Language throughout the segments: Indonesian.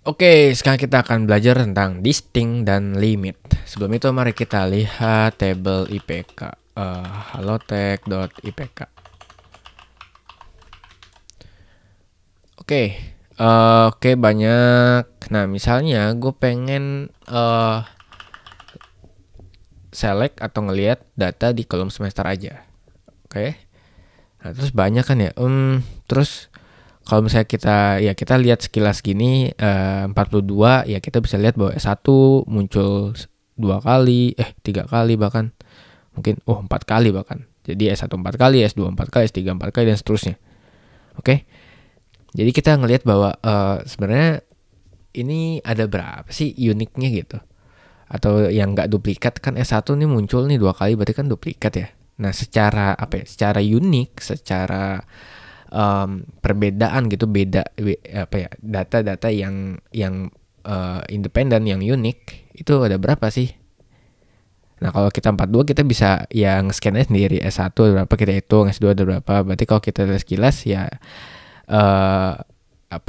Oke, sekarang kita akan belajar tentang distinct dan limit. Sebelum itu mari kita lihat tabel IPK. Halotek.ipk. Oke, banyak. Nah, misalnya gue pengen select atau ngelihat data di kolom semester aja. Oke. Nah, terus banyak kan ya. Terus kalau misalnya kita lihat sekilas gini 42, ya kita bisa lihat bahwa S1 muncul 3 kali bahkan. Mungkin 4 kali bahkan. Jadi S1 4 kali, S2 4 kali, S3 4 kali dan seterusnya. Oke. Jadi kita ngelihat bahwa sebenarnya ini ada berapa sih uniknya gitu. Atau yang nggak duplikat kan S1 nih muncul nih 2 kali, berarti kan duplikat ya. Nah, secara secara unik, secara perbedaan gitu, data-data yang independen, yang unik itu ada berapa sih? Nah, kalau kita 42 kita bisa ya nge-scan aja sendiri, S1 ada berapa kita hitung, S2 ada berapa. Berarti kalau kita lihat sekilas ya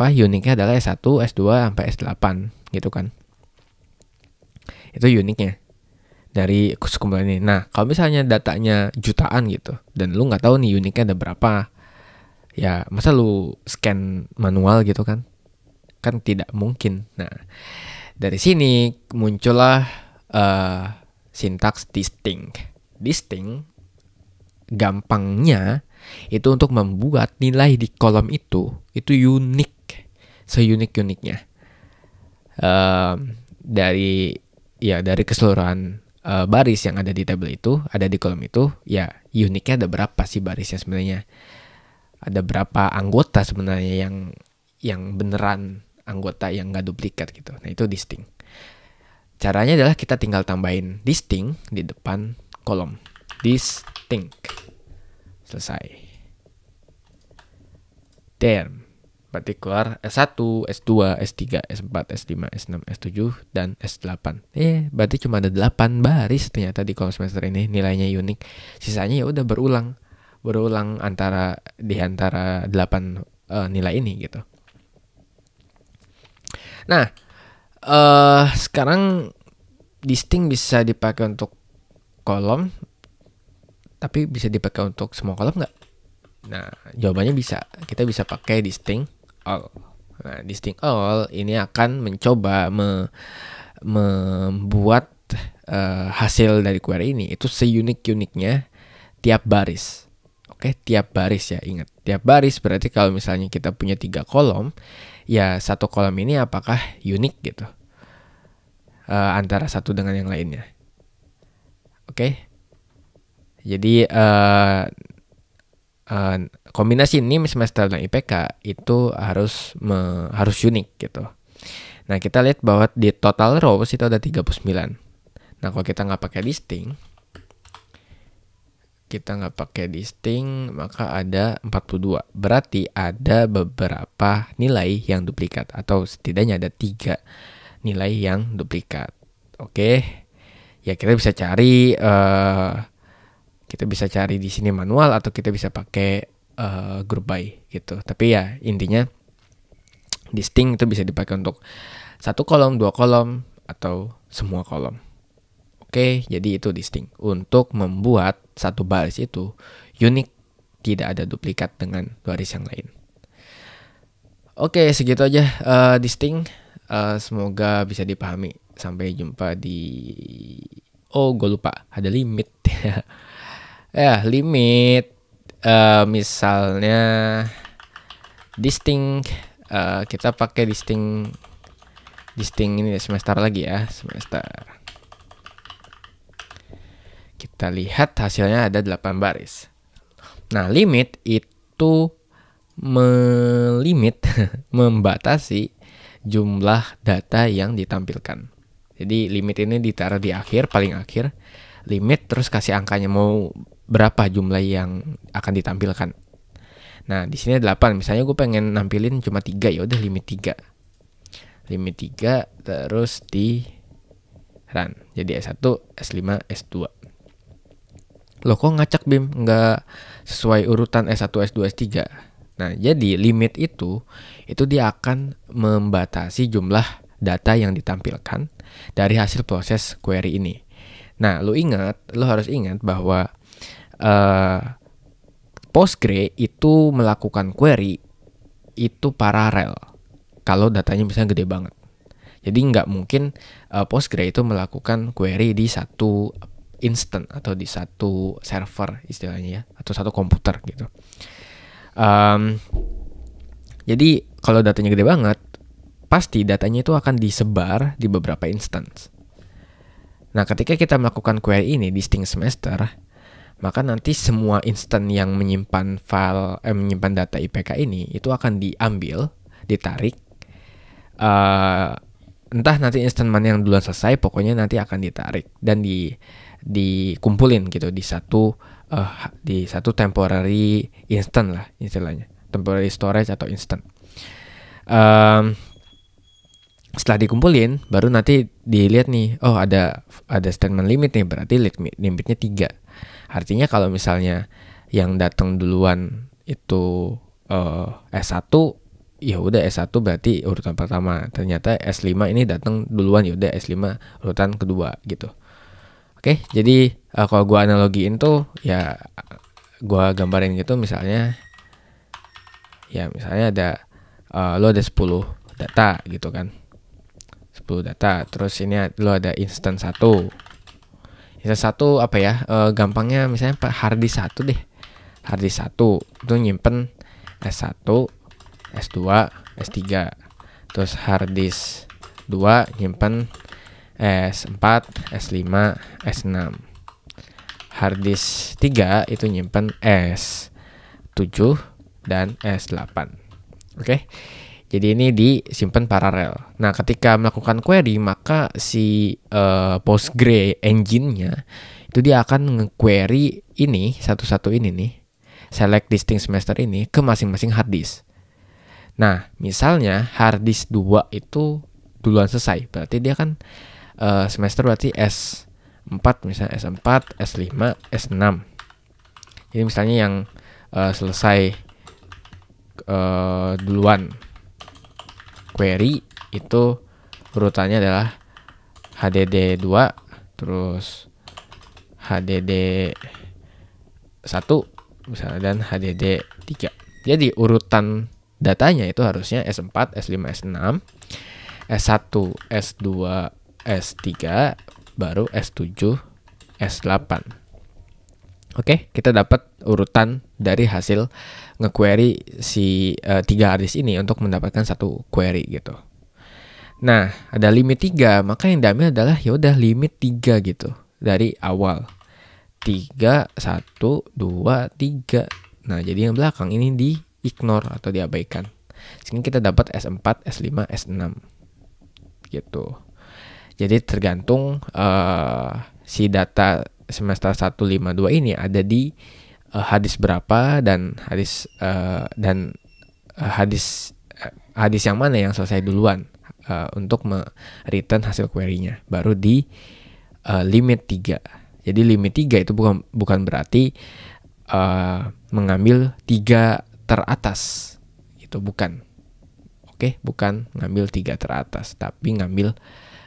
uniknya adalah S1, S2 sampai S8 gitu kan. Itu uniknya dari sekumpulan ini. Nah, kalau misalnya datanya jutaan gitu dan lu nggak tahu nih uniknya ada berapa, ya masa lu scan manual gitu kan tidak mungkin. Nah, dari sini muncullah sintaks distinct. Gampangnya itu untuk membuat nilai di kolom itu unik, seunik-uniknya dari keseluruhan baris yang ada di tabel itu, ada di kolom itu, ya uniknya ada berapa sih barisnya sebenarnya, ada berapa anggota sebenarnya yang beneran anggota yang nggak duplikat gitu. Nah, itu distinct. Caranya adalah kita tinggal tambahin distinct di depan kolom. Distinct. Selesai. Then, berarti keluar S1, S2, S3, S4, S5, S6, S7, dan S8. Berarti cuma ada 8 baris ternyata di kolom semester ini nilainya unik. Sisanya ya udah berulang di antara 8 nilai ini gitu. Nah, sekarang distinct bisa dipakai untuk kolom, tapi bisa dipakai untuk semua kolom nggak? Nah, jawabannya bisa. Kita bisa pakai distinct all. Nah, distinct all ini akan mencoba membuat hasil dari query ini itu seunik-uniknya tiap baris. Oke, tiap baris ya, ingat. Tiap baris berarti kalau misalnya kita punya 3 kolom, ya satu kolom ini apakah unik gitu antara satu dengan yang lainnya. Oke. Jadi kombinasi NIM semester dan IPK itu harus unik gitu. Nah, kita lihat bahwa di total rows itu ada 39. Nah, kalau kita nggak pakai distinct, maka ada 42. Berarti ada beberapa nilai yang duplikat, atau setidaknya ada 3 nilai yang duplikat. Oke. Ya, kita bisa cari di sini manual, atau kita bisa pakai group by gitu. Tapi ya intinya distinct itu bisa dipakai untuk 1 kolom, 2 kolom, atau semua kolom. Oke, jadi itu distinct untuk membuat satu baris itu unik, tidak ada duplikat dengan baris yang lain. Oke, segitu aja distinct. Semoga bisa dipahami. Sampai jumpa gue lupa, ada limit. Limit misalnya distinct, kita pakai distinct ini semester lagi ya, semester. Kita lihat hasilnya ada 8 baris. Nah, limit itu membatasi jumlah data yang ditampilkan. Jadi limit ini ditaruh di akhir, paling akhir. Limit terus kasih angkanya, mau berapa jumlah yang akan ditampilkan. Nah, di sini 8. Misalnya gue pengen nampilin cuma 3, ya udah limit 3. Limit 3 terus di run. Jadi S1, S5, S2. Loh, kok ngacak Bim? Nggak sesuai urutan S1, S2, S3. Nah, jadi limit itu dia akan membatasi jumlah data yang ditampilkan dari hasil proses query ini. Nah, lu harus ingat bahwa Postgre itu melakukan query itu paralel kalau datanya misalnya gede banget. Jadi nggak mungkin Postgre itu melakukan query di satu instant atau di satu server istilahnya ya, atau satu komputer gitu. Jadi kalau datanya gede banget, pasti datanya itu akan disebar di beberapa instance. Nah, ketika kita melakukan query ini di Sting Semester, maka nanti semua instan yang menyimpan menyimpan data IPK ini itu akan diambil, ditarik. Entah nanti instan mana yang duluan selesai, pokoknya nanti akan ditarik dan dikumpulin gitu di satu temporary instant lah istilahnya, temporary storage atau instant. Setelah dikumpulin, baru nanti dilihat nih, oh ada statement limit nih, berarti limitnya 3. Artinya kalau misalnya yang datang duluan itu S1, ya udah S1 berarti urutan pertama. Ternyata S5 ini datang duluan, ya udah S5 urutan kedua gitu. Oke, jadi kalau gua analogiin tuh ya gua gambarin gitu, misalnya ada lo ada 10 data gitu kan. 10 data, terus ini lo ada instance 1. Instance 1 apa ya? Gampangnya misalnya harddisk 1 deh. Harddisk 1 itu nyimpen S1, S2, S3. Terus harddisk 2 nyimpen S4, S5, S6. Harddisk 3 itu nyimpen S7 dan S8. Oke. Jadi ini disimpan paralel. Nah, ketika melakukan query, maka si Postgre engine-nya itu dia akan nge-query ini satu-satu ini nih, select distinct semester ini ke masing-masing harddisk. Nah, misalnya harddisk 2 itu duluan selesai, berarti dia kan semester berarti S4, misalnya S4, S5, S6. Jadi misalnya yang selesai duluan query itu urutannya adalah HDD 2, terus HDD 1 misalnya, dan HDD 3. Jadi urutan datanya itu harusnya S4, S5, S6, S1, S2, S3, baru S7, S8. Oke, kita dapat urutan dari hasil nge-query si 3 harddisk ini untuk mendapatkan satu query gitu. Nah, ada limit 3, maka yang diambil adalah ya udah limit 3 gitu dari awal. 3, 1, 2, 3. Nah, jadi yang belakang ini di-ignore atau diabaikan. Sehingga kita dapat S4, S5, S6 gitu. Jadi tergantung si data semester 152 ini ada di harddisk berapa dan harddisk yang mana yang selesai duluan untuk return hasil query-nya, baru di limit 3. Jadi limit 3 itu bukan berarti mengambil 3 teratas, itu bukan. Oke, bukan ngambil 3 teratas, tapi ngambil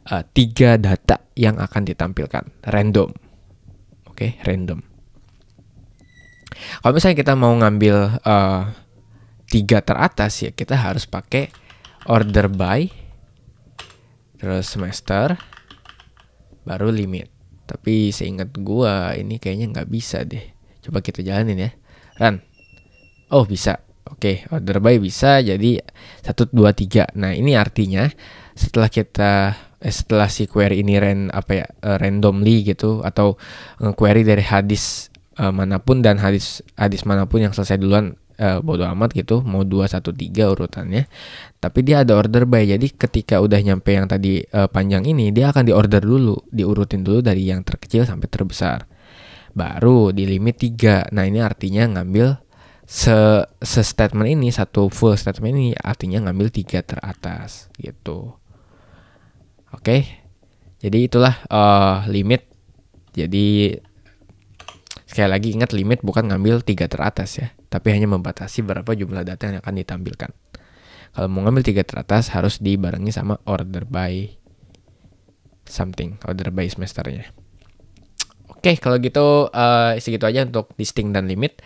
3 data yang akan ditampilkan random. Oke, random. Kalau misalnya kita mau ngambil 3 teratas, ya kita harus pakai order by, terus semester, baru limit. Tapi seingat gua ini kayaknya nggak bisa deh. Coba kita jalanin ya. Run. Oh, bisa. Oke, order by bisa, jadi 1, 2, 3. Nah, ini artinya setelah si query ini randomly gitu, atau query dari harddisk manapun dan harddisk manapun yang selesai duluan, bodo amat gitu, mau 2, 1, 3 urutannya, tapi dia ada order by. Jadi ketika udah nyampe yang tadi panjang ini, dia akan diorder dulu, diurutin dulu dari yang terkecil sampai terbesar, baru di limit 3. Nah, ini artinya ngambil statement ini, satu full statement ini artinya ngambil 3 teratas gitu. Oke, jadi itulah limit. Jadi sekali lagi ingat, limit bukan ngambil 3 teratas ya, tapi hanya membatasi berapa jumlah data yang akan ditampilkan. Kalau mau ngambil 3 teratas harus dibarengi sama order by something, order by semesternya. Oke, kalau gitu segitu aja untuk listing dan limit.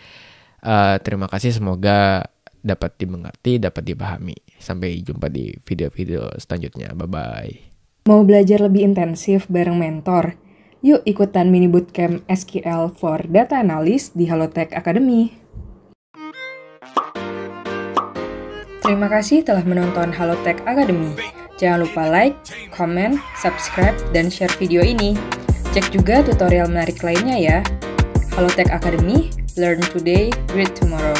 Terima kasih, semoga dapat dimengerti, dapat dipahami. Sampai jumpa di video-video selanjutnya. Bye-bye. Mau belajar lebih intensif bareng mentor? Yuk ikutan mini bootcamp SQL for Data Analyst di Halotek Academy. Terima kasih telah menonton Halotek Academy. Jangan lupa like, comment, subscribe, dan share video ini. Cek juga tutorial menarik lainnya ya. Halotek Academy, learn today, great tomorrow.